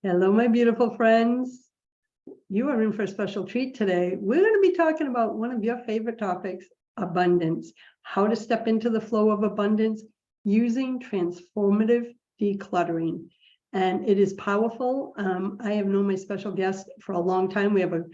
Hello, my beautiful friends. You are in for a special treat today. We're going to be talking about one of your favorite topics, abundance, how to step into the flow of abundance using transformative decluttering. And it is powerful. I have known my special guest for a long time. We have a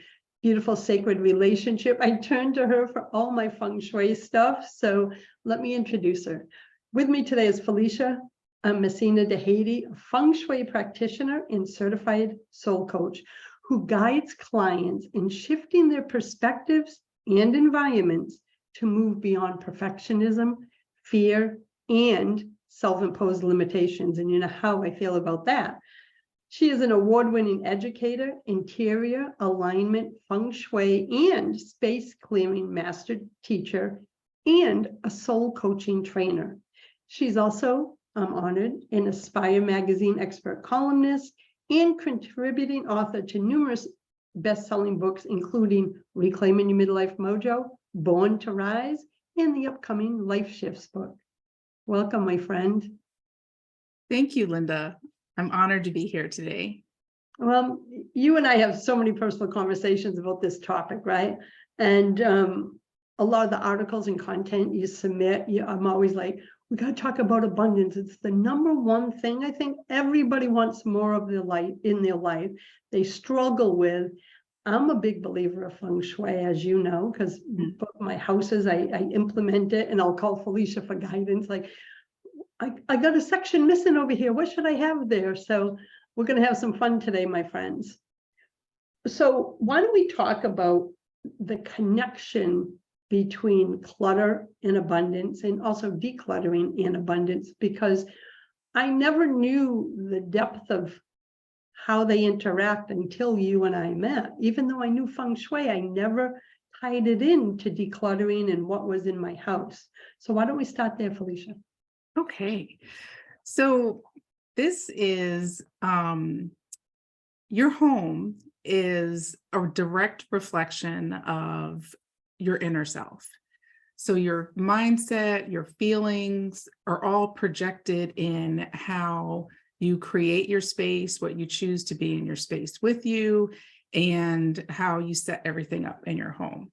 beautiful sacred relationship. I turn to her for all my feng shui stuff. So let me introduce her. With me today is Felicia Messina-D'Haiti, a feng shui practitioner and certified soul coach who guides clients in shifting their perspectives and environments to move beyond perfectionism, fear, and self-imposed limitations. And you know how I feel about that. She is an award-winning educator, interior alignment, feng shui, and space clearing master teacher, and a soul coaching trainer. She's also honored an Aspire magazine expert columnist and contributing author to numerous best-selling books, including Reclaiming Your Midlife Mojo, Born to Rise, and the upcoming Life Shifts book. Welcome, my friend. Thank you, Linda. I'm honored to be here today. Well, you and I have so many personal conversations about this topic, right? And a lot of the articles and content you submit, I'm always like, we got to talk about abundance. It's the number one thing I think everybody wants more of their life in their life. They struggle with. I'm a big believer of feng shui, as you know, because my houses, I implement it, and I'll call Felicia for guidance. Like, I got a section missing over here. What should I have there? So we're going to have some fun today, my friends. So why don't we talk about the connection between clutter and abundance, and also decluttering and abundance, because I never knew the depth of how they interact until you and I met. Even though I knew feng shui, I never tied it into decluttering and what was in my house. So why don't we start there, Felicia? Okay. So this is, your home is a direct reflection of your inner self. So your mindset, your feelings are all projected in how you create your space, what you choose to be in your space with you, and how you set everything up in your home.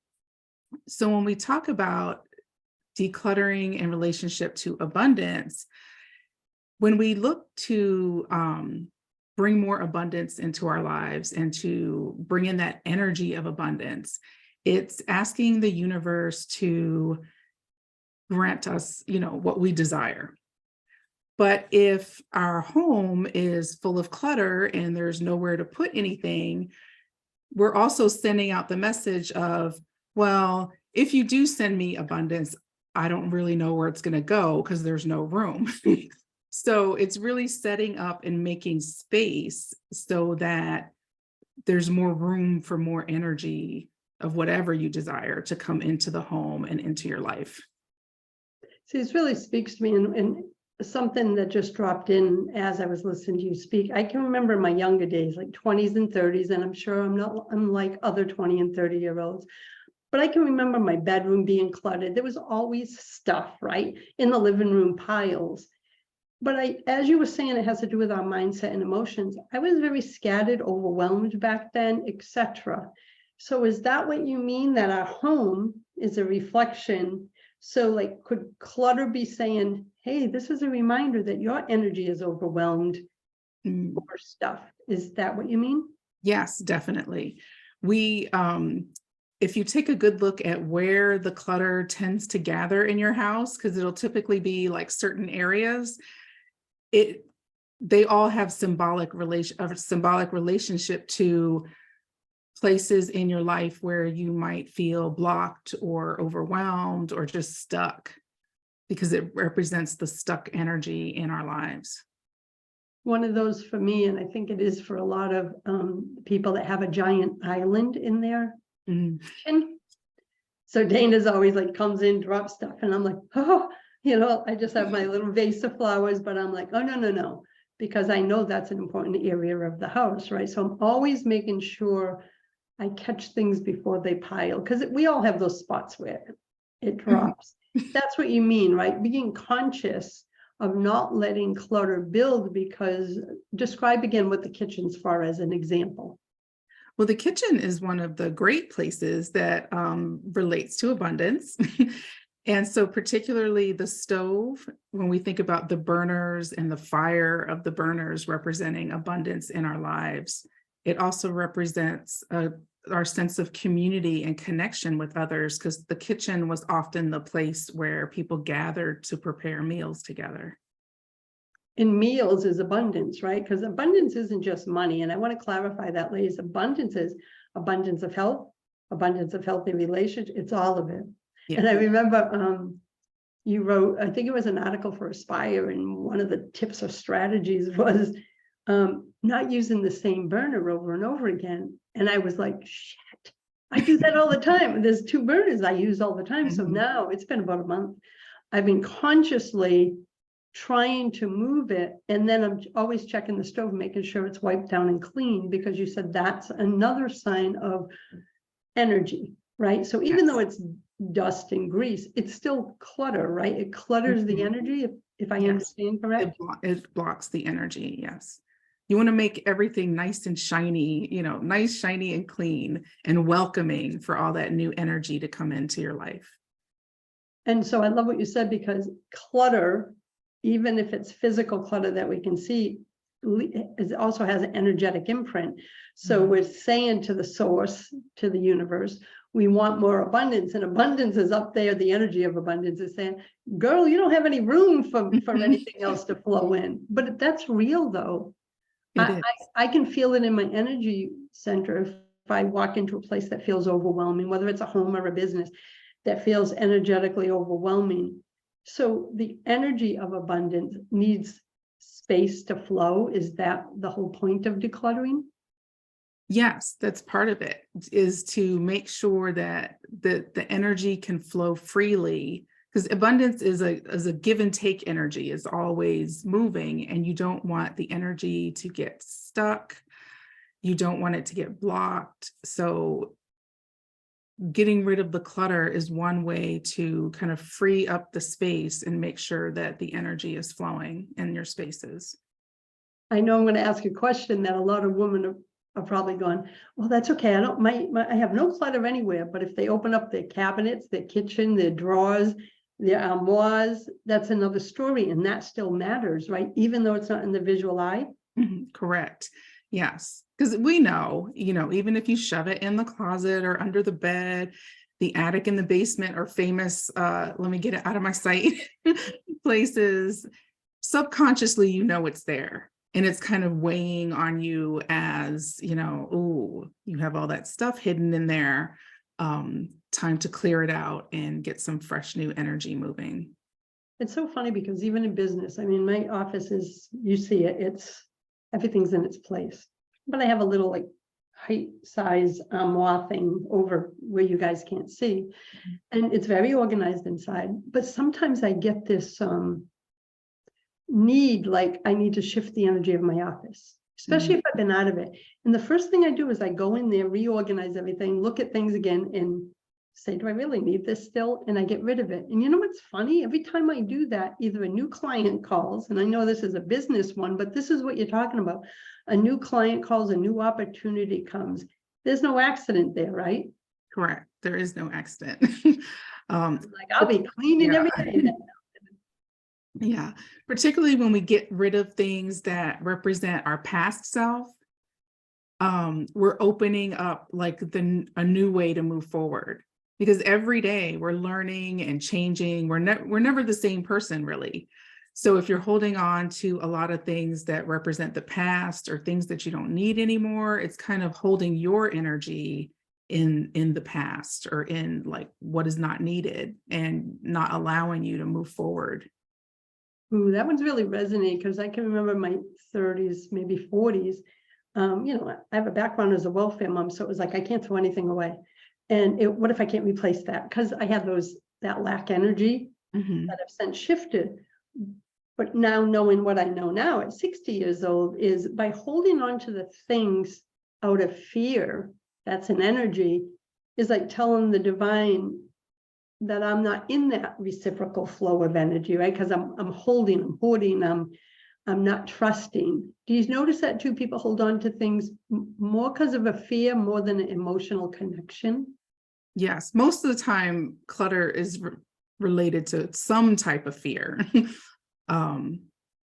So when we talk about decluttering in relationship to abundance, when we look to bring more abundance into our lives and to bring in that energy of abundance, it's asking the universe to grant us, what we desire. But if our home is full of clutter and there's nowhere to put anything, we're also sending out the message of, well, if you do send me abundance, I don't really know where it's going to go because there's no room. So it's really setting up and making space so that there's more room for more energy of whatever you desire to come into the home and into your life. See, this really speaks to me, and something that just dropped in as I was listening to you speak. I can remember my younger days, like 20s and 30s, and I'm sure I'm like other 20 and 30-year-olds. But I can remember my bedroom being cluttered. There was always stuff, right? In the living room, piles. But as you were saying, it has to do with our mindset and emotions. I was very scattered, overwhelmed back then, etc. So is that what you mean, that our home is a reflection? So like, could clutter be saying, hey, this is a reminder that your energy is overwhelmed or stuff? Is that what you mean? Yes, definitely. If you take a good look at where the clutter tends to gather in your house, because it'll typically be like certain areas, they all have symbolic relationship to places in your life where you might feel blocked or overwhelmed or just stuck, because it represents the stuck energy in our lives. One of those for me, and I think it is for a lot of people that have a giant island in their kitchen. So Dana's always like comes in, drops stuff, and I'm like, oh, I just have my little vase of flowers, but I'm like, oh, no, because I know that's an important area of the house, right? So I'm always making sure I catch things before they pile, because we all have those spots where it drops. That's what you mean, right? Being conscious of not letting clutter build, because describe again what the kitchen's for as an example. Well, the kitchen is one of the great places that relates to abundance. And so particularly the stove, when we think about the burners and the fire of the burners representing abundance in our lives, it also represents our sense of community and connection with others, because the kitchen was often the place where people gathered to prepare meals together. In meals is abundance, right? Because abundance isn't just money. And I want to clarify that, ladies. Abundance is abundance of health, abundance of healthy relationships. It's all of it. Yeah. And I remember you wrote, I think it was an article for Aspire, and one of the tips or strategies was not using the same burner over and over again. And I was like, shit, I do that all the time. There's 2 burners I use all the time. So now it's been about a month. I've been consciously trying to move it. And then I'm always checking the stove, making sure it's wiped down and clean, because you said that's another sign of energy, right? So even though it's dust and grease, it's still clutter, right? It clutters the energy, if I understand correct. It blocks the energy, yes. You want to make everything nice and shiny, nice, shiny and clean and welcoming for all that new energy to come into your life. And so I love what you said, because clutter, even if it's physical clutter that we can see, it also has an energetic imprint. So we're saying to the source, to the universe, we want more abundance, and abundance is up there. The energy of abundance is saying, girl, you don't have any room for anything else to flow in. But that's real though. I can feel it in my energy center if I walk into a place that feels overwhelming, whether it's a home or a business that feels energetically overwhelming. So the energy of abundance needs space to flow. Is that the whole point of decluttering? Yes, that's part of it, is to make sure that the energy can flow freely, because abundance is a give and take energy, is always moving, and you don't want the energy to get stuck. You don't want it to get blocked. So getting rid of the clutter is one way to kind of free up the space and make sure that the energy is flowing in your spaces. I know I'm going to ask a question that a lot of women are probably going, well, that's okay. I have no clutter anywhere, but if they open up their cabinets, their kitchen, their drawers, their armoires, that's another story. And that still matters, right? Even though it's not in the visual eye. Correct. Yes. Because we know, even if you shove it in the closet or under the bed, the attic and the basement are famous, let me get it out of my sight places. Subconsciously, it's there. And it's kind of weighing on you as, oh, you have all that stuff hidden in there. Time to clear it out and get some fresh new energy moving. It's so funny because even in business, I mean, my office is, you see it, everything's in its place. But I have a little like height size armoire thing over where you guys can't see. And it's very organized inside. But sometimes I get this need, like I need to shift the energy of my office, especially if I've been out of it. And the first thing I do is I go in there, reorganize everything, look at things again, and say, do I really need this still? And I get rid of it. And you know what's funny? Every time I do that, either a new client calls, and I know this is a business one, but this is what you're talking about. A new client calls, a new opportunity comes. There's no accident there, right? Correct. There is no accident. Like I'll be cleaning every day. Yeah, particularly when we get rid of things that represent our past self, we're opening up like a new way to move forward, because every day we're learning and changing. We're never the same person, really. So if you're holding on to a lot of things that represent the past or things that you don't need anymore, it's kind of holding your energy in the past or in like what is not needed and not allowing you to move forward. Ooh, that one's really resonating, because I can remember my 30s, maybe 40s. I have a background as a welfare mom, so it was like I can't throw anything away. And what if I can't replace that? Because I had that lack energy that I've since shifted. But now knowing what I know now at 60 years old is by holding on to the things out of fear, that's an energy, is like telling the divine, that I'm not in that reciprocal flow of energy, right? Because I'm holding, I'm hoarding, I'm not trusting. Do you notice that too? People hold on to things more because of a fear, more than an emotional connection? Yes, most of the time, clutter is related to some type of fear. um,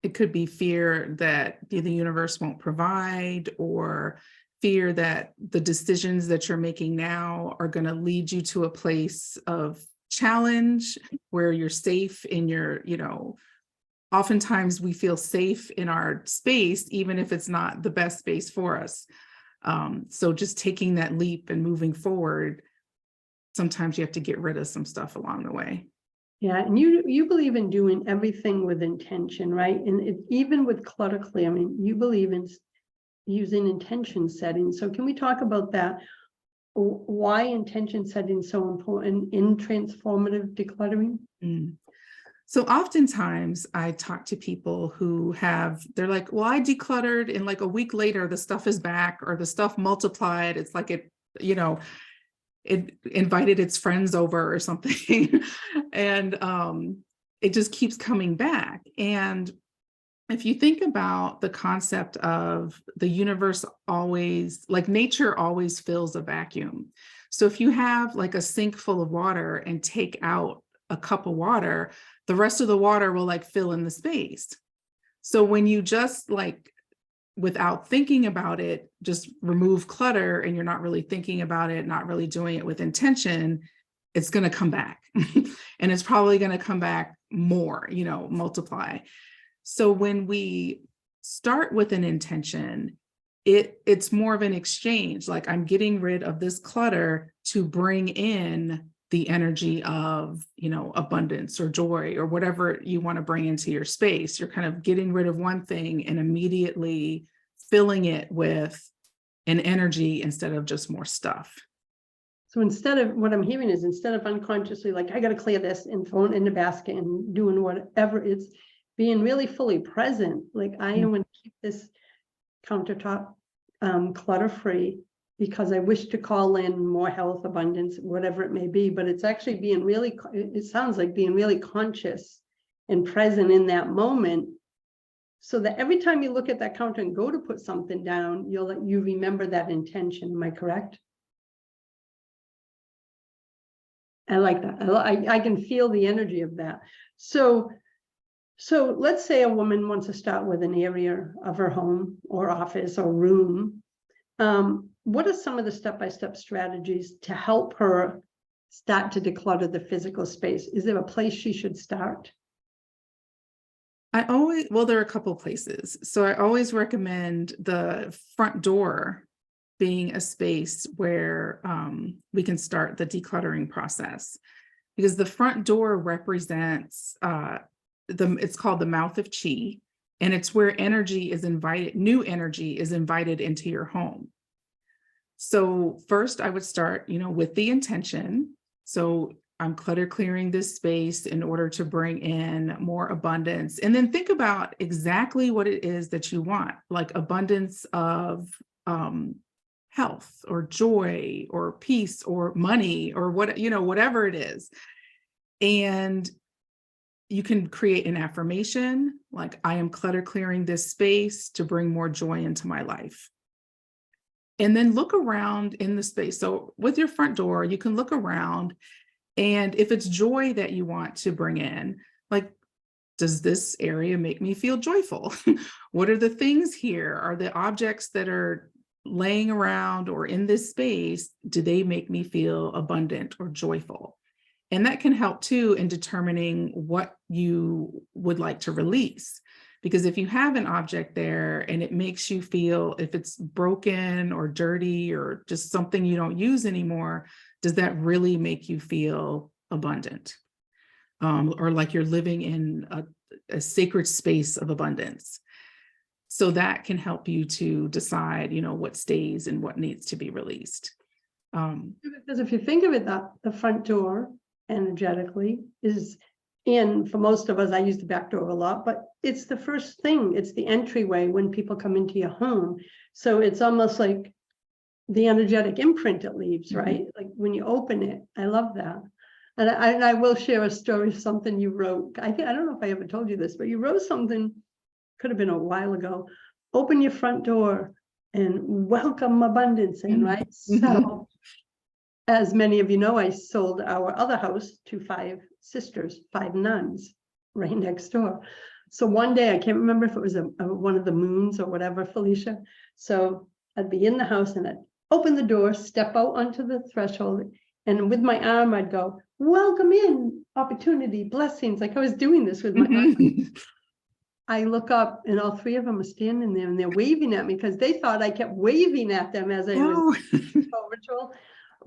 it could be fear that the universe won't provide, or fear that the decisions that you're making now are going to lead you to a place of challenge where you're safe in your, oftentimes we feel safe in our space, even if it's not the best space for us. So just taking that leap and moving forward, sometimes you have to get rid of some stuff along the way. Yeah, and you believe in doing everything with intention, right? And even with clutter clearing, you believe in using intention setting. So can we talk about that? Why intention setting is so important in transformative decluttering? So oftentimes I talk to people who they're like, well, I decluttered and like a week later, the stuff is back or the stuff multiplied. It's like it invited its friends over or something. And it just keeps coming back. And if you think about the concept of the universe always, like nature always fills a vacuum. So if you have like a sink full of water and take out a cup of water, the rest of the water will like fill in the space. So when you just like, without thinking about it, just remove clutter and you're not really thinking about it, not really doing it with intention, it's going to come back. And it's probably going to come back more, multiply. So when we start with an intention, it's more of an exchange. Like I'm getting rid of this clutter to bring in the energy of, abundance or joy or whatever you want to bring into your space. You're kind of getting rid of one thing and immediately filling it with an energy instead of just more stuff. So what I'm hearing is instead of unconsciously like, I got to clear this and throw it in the basket and doing whatever, it's being really fully present. Like I am going to keep this countertop clutter free because I wish to call in more health, abundance, whatever it may be. But it's actually it sounds like being really conscious and present in that moment, so that every time you look at that counter and go to put something down, you remember that intention. Am I correct? I like that. I can feel the energy of that. So let's say a woman wants to start with an area of her home or office or room. What are some of the step-by-step strategies to help her start to declutter the physical space? Is there a place she should start? There are a couple places. So I always recommend the front door being a space where we can start the decluttering process, because the front door represents it's called the mouth of chi, and it's where new energy is invited into your home. So first I would start, with the intention. So I'm clutter clearing this space in order to bring in more abundance. And then think about exactly what it is that you want, like abundance of health or joy or peace or money or whatever it is. And you can create an affirmation like, I am clutter clearing this space to bring more joy into my life. And then look around in the space. So with your front door, you can look around, and if it's joy that you want to bring in, like, does this area make me feel joyful? What are the things here? Are the objects that are laying around or in this space, do they make me feel abundant or joyful? And that can help too in determining what you would like to release. Because if you have an object there and it makes you feel, if it's broken or dirty or just something you don't use anymore, does that really make you feel abundant? Or like you're living in a sacred space of abundance? So that can help you to decide, what stays and what needs to be released. Because if you think of it, the front door energetically is in, for most of us, I use the back door a lot, but it's the first thing, it's the entryway when people come into your home. So it's almost like the energetic imprint it leaves, right? Like when you open it. I love that. I will share a story of something you wrote. I don't know if I ever told you this, but you wrote something, could have been a while ago. Open your front door and welcome abundance in, right? So, as many of you know, I sold our other house to 5 sisters, 5 nuns, right next door. So one day, I can't remember if it was one of the moons or whatever, Felicia. So I'd be in the house and I'd open the door, step out onto the threshold, and with my arm, I'd go, welcome in, opportunity, blessings. Like I was doing this with my arm. I look up and all 3 of them are standing there and they're waving at me because they thought I kept waving at them as I was ritual.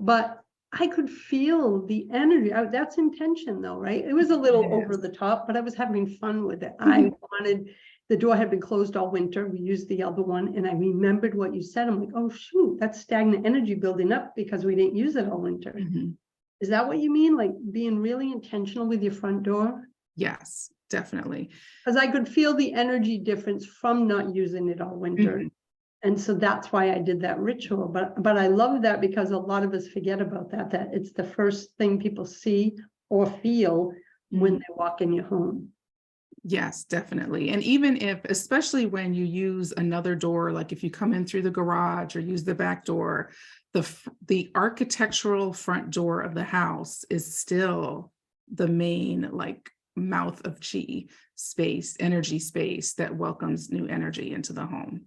But I could feel the energy. That's intention though, right? It was a little over the top, but I was having fun with it. I wanted, the door had been closed all winter. We used the other one and I remembered what you said. I'm like, oh shoot, that's stagnant energy building up because we didn't use it all winter. Is that what you mean? Like being really intentional with your front door? Yes, definitely. Because I could feel the energy difference from not using it all winter. And so that's why I did that ritual. But I love that because a lot of us forget about that it's the first thing people see or feel when they walk in your home. Yes, definitely. And even if, especially when you use another door, like if you come in through the garage or use the back door, the architectural front door of the house is still the main like mouth of chi space, energy space that welcomes new energy into the home.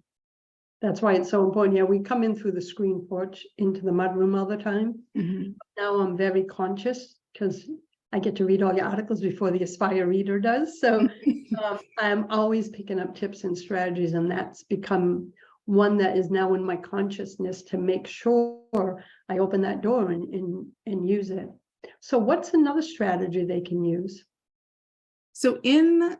That's why it's so important. Yeah, we come in through the screen porch into the mudroom all the time. Now I'm very conscious because I get to read all your articles before the Aspire reader does. So I'm always picking up tips and strategies, and that's become one that is now in my consciousness to make sure I open that door and use it. So what's another strategy they can use? So in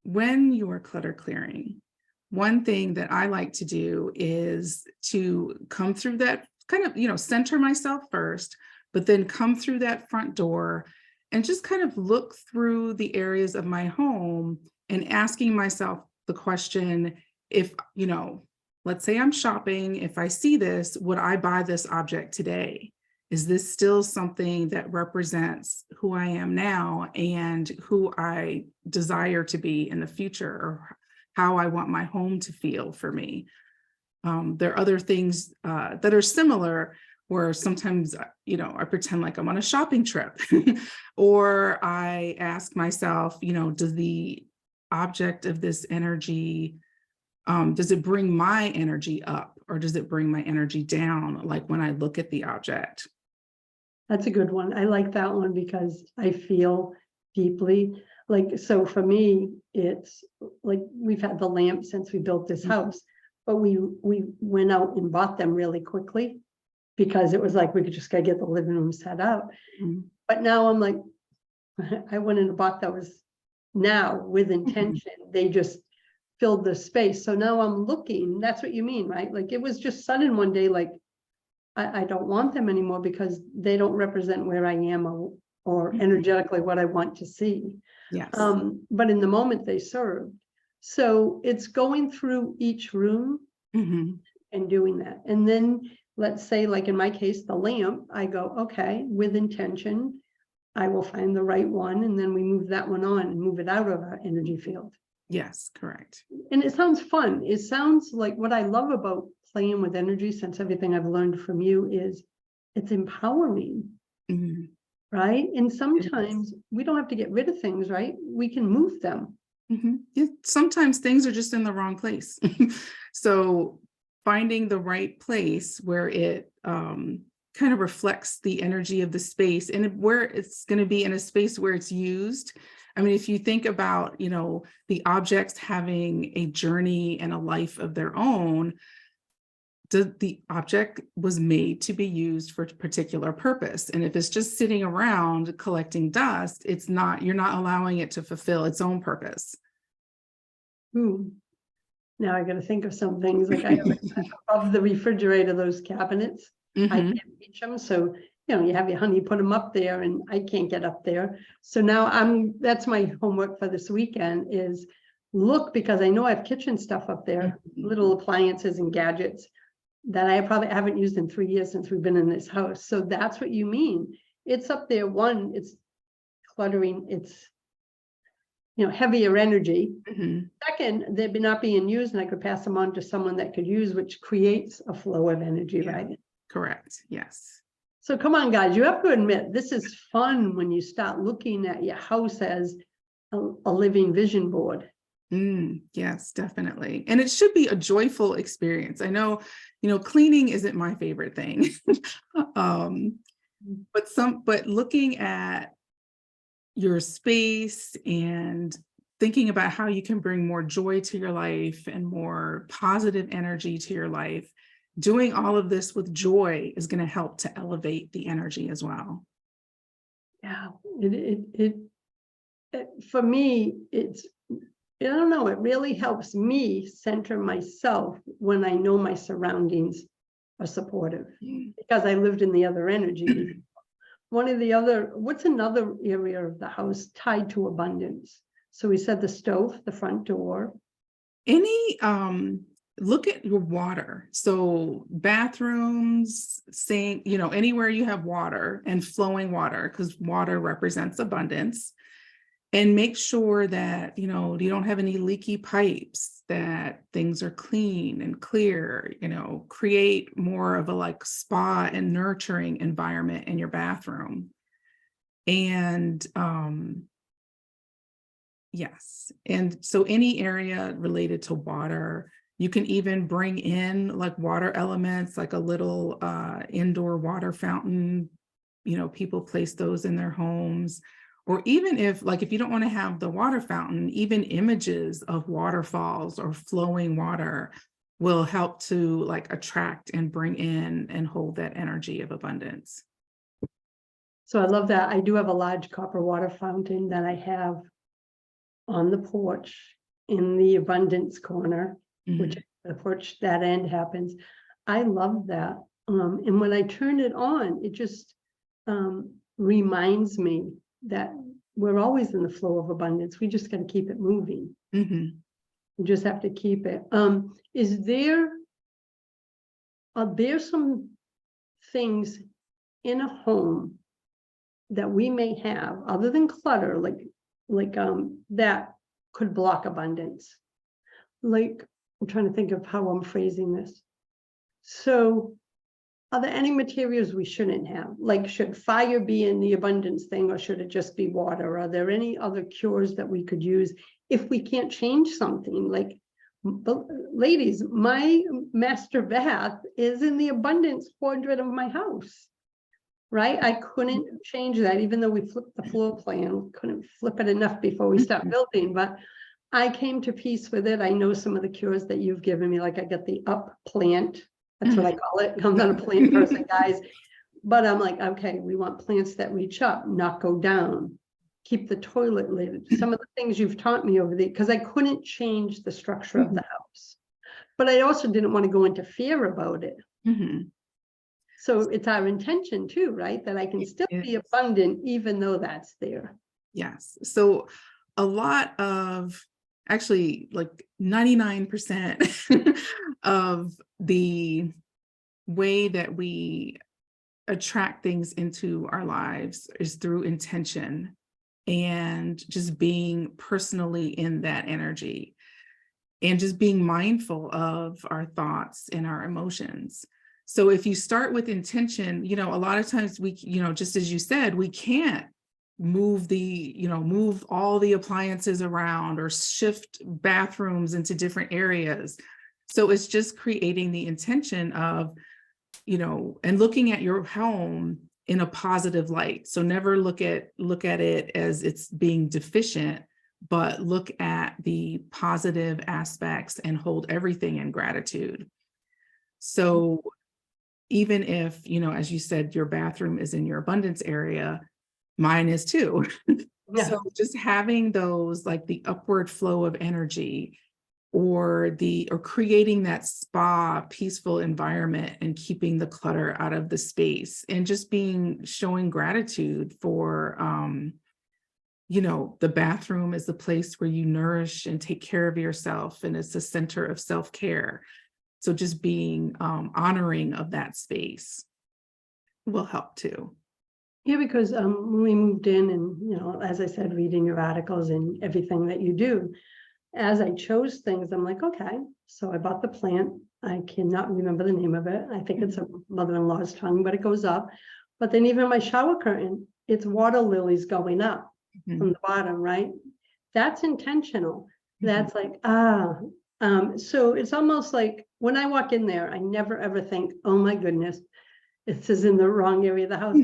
when you're clutter clearing, one thing that I like to do is to come through that kind of, center myself first, but then come through that front door and just kind of look through the areas of my home and asking myself the question, if, let's say I'm shopping, if I see this, would I buy this object today? Is this still something that represents who I am now and who I desire to be in the future, or how I want my home to feel for me? There are other things that are similar where sometimes, I pretend like I'm on a shopping trip or I ask myself, does the object of this energy, does it bring my energy up or does it bring my energy down? Like when I look at the object. That's a good one. I like that one because I feel deeply. Like, so for me, it's like we've had the lamp since we built this house, but we went out and bought them really quickly because it was like we could just gotta get the living room set up. But now I'm like, I went in and bought those now with intention. They just filled the space. So now I'm looking, that's what you mean, right? Like it was just sudden one day, like I don't want them anymore because they don't represent where I am or energetically what I want to see. Yes. But in the moment they served. So it's going through each room and doing that. And then let's say, like in my case, the lamp, I go, okay, with intention, I will find the right one. And then we move that one on and move it out of our energy field. Yes, correct. And it sounds fun. It sounds like what I love about playing with energy, since everything I've learned from you is it's empowering, right? And sometimes we don't have to get rid of things, right? We can move them. Yeah, sometimes things are just in the wrong place. So finding the right place where it kind of reflects the energy of the space and where it's going to be in a space where it's used. I mean, if you think about, the objects having a journey and a life of their own, the object was made to be used for a particular purpose. And if it's just sitting around collecting dust, you're not allowing it to fulfill its own purpose. Now I got to think of some things like I have above the refrigerator, those cabinets. I can't reach them. So, you have your honey, put them up there and I can't get up there. So now that's my homework for this weekend is look, because I know I have kitchen stuff up there, little appliances and gadgets that I probably haven't used in 3 years since we've been in this house. So that's what you mean it's up there. One, it's cluttering, it's, heavier energy. Mhm. Second, they're not being used, and I could pass them on to someone that could use, which creates a flow of energy, Yeah. right? Correct. Yes. So come on, guys, you have to admit, this is fun when you start looking at your house as a living vision board. Yes, definitely. And it should be a joyful experience. I know, cleaning isn't my favorite thing. um, but looking at your space and thinking about how you can bring more joy to your life and more positive energy to your life, doing all of this with joy is going to help to elevate the energy as well. Yeah, for me, I don't know, it really helps me center myself when I know my surroundings are supportive, because I lived in the other energy. What's another area of the house tied to abundance? So we said the stove, the front door. Look at your water. So bathrooms, sink, anywhere you have water and flowing water, because water represents abundance. And make sure that, you don't have any leaky pipes, that things are clean and clear, create more of a spa and nurturing environment in your bathroom. And yes. And so any area related to water, you can even bring in water elements, like a little indoor water fountain. People place those in their homes. Or even if you don't want to have the water fountain, even images of waterfalls or flowing water will help to attract and bring in and hold that energy of abundance. So I love that. I do have a large copper water fountain that I have on the porch in the abundance corner, which the porch, that end happens. I love that. And when I turn it on, it just reminds me that we're always in the flow of abundance. We just got to keep it moving. We just have to keep it. Are there some things in a home that we may have other than clutter, that could block abundance? I'm trying to think of how I'm phrasing this. So are there any materials we shouldn't have? Should fire be in the abundance thing, or should it just be water? Are there any other cures that we could use if we can't change something? Ladies, my master bath is in the abundance quadrant of my house, right? I couldn't change that, even though we flipped the floor plan, couldn't flip it enough before we start building, but I came to peace with it. I know some of the cures that you've given me, I got the up plant. That's what I call it. I'm not a plant person, guys. But I'm okay, we want plants that reach up, not go down. Keep the toilet lid. Some of the things you've taught me over because I couldn't change the structure of the house. But I also didn't want to go into fear about it. So it's our intention too, right? That I can still be abundant even though that's there. Yes. So a lot of, actually 99% of the way that we attract things into our lives is through intention and just being personally in that energy and just being mindful of our thoughts and our emotions. So if you start with intention, a lot of times we, just as you said, we can't move all the appliances around or shift bathrooms into different areas. So it's just creating the intention of, and looking at your home in a positive light. So never look at it as it's being deficient, but look at the positive aspects and hold everything in gratitude. So even if, as you said, your bathroom is in your abundance area, mine is too. Yeah. So just having those, the upward flow of energy or creating that spa peaceful environment and keeping the clutter out of the space and just showing gratitude for, the bathroom is the place where you nourish and take care of yourself. And it's a center of self-care. So just being honoring of that space will help too. Yeah, because when we moved in and, you know, as I said, reading your articles and everything that you do, as I chose things, I'm like, okay, so I bought the plant. I cannot remember the name of it. I think it's a mother-in-law's tongue, but it goes up. But then even my shower curtain, it's water lilies going up from the bottom, right? That's intentional. That's like, so it's almost like when I walk in there, I never ever think, oh my goodness, this is in the wrong area of the house.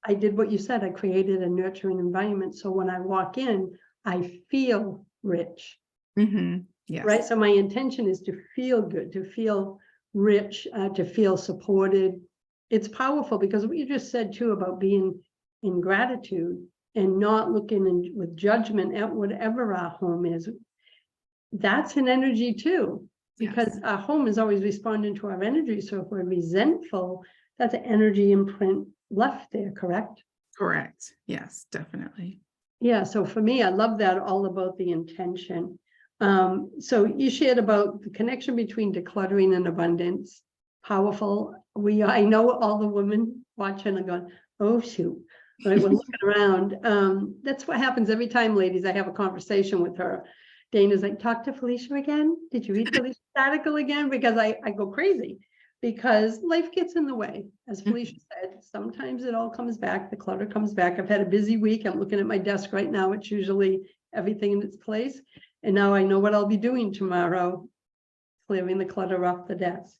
I did what you said. I created a nurturing environment. So when I walk in, I feel rich. Yes. Right. So my intention is to feel good, to feel rich, to feel supported. It's powerful because what you just said too about being in gratitude and not looking with judgment at whatever our home is. That's an energy too, because our home is always responding to our energy. So if we're resentful, that's an energy imprint left there, correct? Correct. Yes, definitely. Yeah. So for me, I love that, all about the intention. So you shared about the connection between decluttering and abundance. Powerful. I know all the women watching are going, oh shoot, right? We're looking around. That's what happens every time, ladies. I have a conversation with her. Dana's like, talk to Felicia again. Did you read Felicia's article again? Because I go crazy because life gets in the way. As Felicia said, sometimes it all comes back. The clutter comes back. I've had a busy week. I'm looking at my desk right now. It's usually everything in its place. And now I know what I'll be doing tomorrow, clearing the clutter off the desk.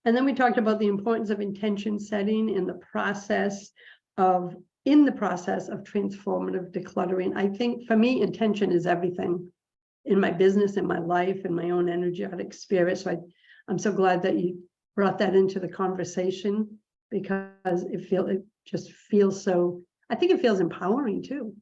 And then we talked about the importance of intention setting in the process of transformative decluttering. I think for me, intention is everything in my business, in my life, in my own energetic spirit. So I'm so glad that you brought that into the conversation, because it just feels so, I think it feels empowering too.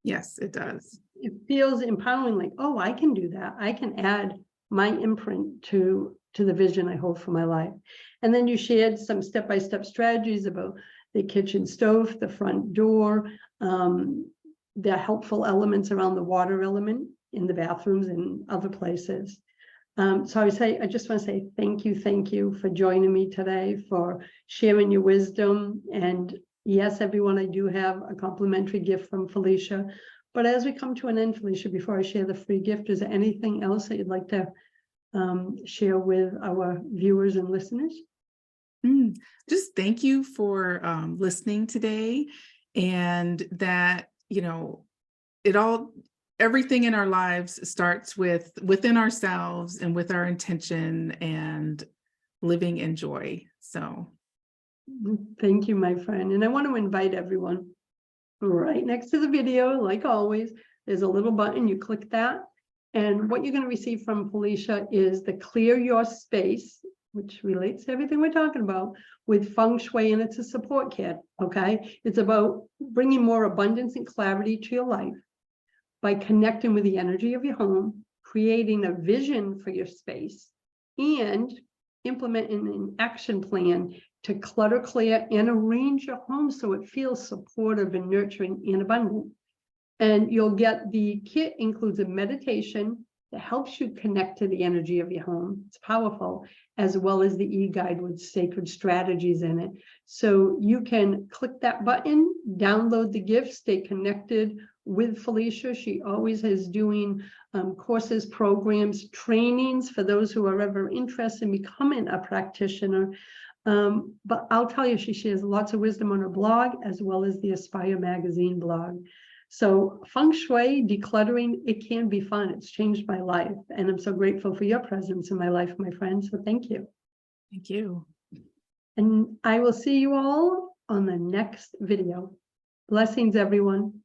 Yes, it does. It feels empowering, like, oh, I can do that. I can add my imprint to the vision I hold for my life. And then you shared some step-by-step strategies about the kitchen stove, the front door, the helpful elements around the water element in the bathrooms and other places. So I just want to say thank you for joining me today, for sharing your wisdom. And yes, everyone, I do have a complimentary gift from Felicia. But as we come to an end, Felicia, before I share the free gift, is there anything else that you'd like to share with our viewers and listeners? Just thank you for listening today, and that, everything in our lives starts within ourselves and with our intention and living in joy. So thank you, my friend. And I want to invite everyone right next to the video, like always, there's a little button, you click that. And what you're going to receive from Felicia is the Clear Your Space, which relates to everything we're talking about, with Feng Shui, and it's a support kit, okay? It's about bringing more abundance and clarity to your life by connecting with the energy of your home, creating a vision for your space, and implementing an action plan to clutter, clear, and arrange your home so it feels supportive and nurturing and abundant. And you'll get, the kit includes a meditation that helps you connect to the energy of your home. It's powerful, as well as the e-guide with sacred strategies in it. So you can click that button, download the gift, stay connected with Felicia. She always is doing courses, programs, trainings for those who are ever interested in becoming a practitioner. But I'll tell you, she shares lots of wisdom on her blog, as well as the Aspire magazine blog. So Feng Shui, decluttering, it can be fun. It's changed my life. And I'm so grateful for your presence in my life, my friend. So thank you. thank you. And I will see you all on the next video. Blessings, everyone.